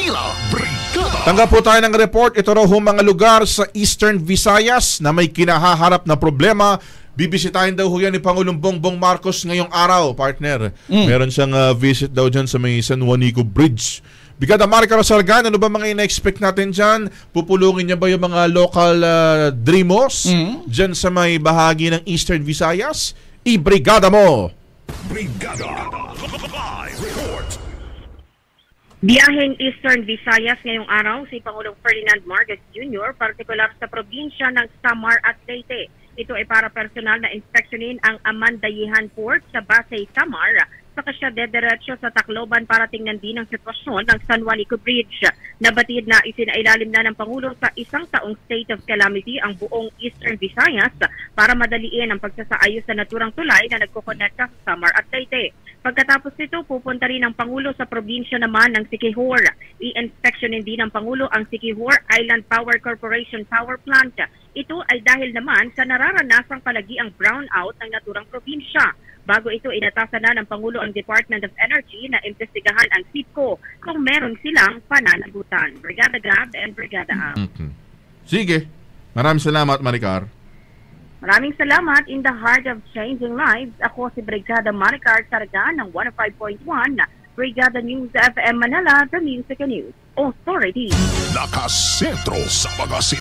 Manila Brigada. Tanggap po tayo ng report. Ito raw mga lugar sa Eastern Visayas na may kinahaharap na problema. Bibisitahin daw yan ni Pangulong Bongbong Marcos ngayong araw, partner. Meron siyang visit daw dyan sa may San Juanico Bridge. Brigada Maricar Sargan, ano ba mga ina-expect natin dyan? Pupulungin niya ba yung mga local dreamos dyan sa may bahagi ng Eastern Visayas? I-brigada mo! Brigada Live Report. Biyaheng Eastern Visayas ngayong araw si Pangulong Ferdinand Marcos Jr. partikular sa probinsya ng Samar at Leyte. Ito ay para personal na inspeksyonin ang Amandayihan Port sa Basay, Samar. Saka siya dediretso sa Tacloban para tingnan din ang sitwasyon ng San Juanico Bridge. Nabatid na isinailalim na ng Pangulo sa isang taong state of calamity ang buong Eastern Visayas para madaliin ang pagsasaayos sa naturang tulay na nagkukonekta sa Samar at Leyte. Pagkatapos nito, pupunta rin ang Pangulo sa probinsya naman ng Siquijor. I-inspeksyonin din ng Pangulo ang Siquijor Island Power Corporation Power Plant. Ito ay dahil naman sa nararanasang palagiang brownout ng naturang probinsya. Bago ito, inatasan na ng Pangulo ang Department of Energy na imbestigahan ang SIPCO kung meron silang pananagutan. Brigada Gab and Brigada Am. Sige. Maraming salamat, Maricar. Maraming salamat. In the heart of changing lives, ako si Brigada Maricar Sargan ng 105.1 Brigada News FM Manila, the Music and News Authority. Nakasentro sa mga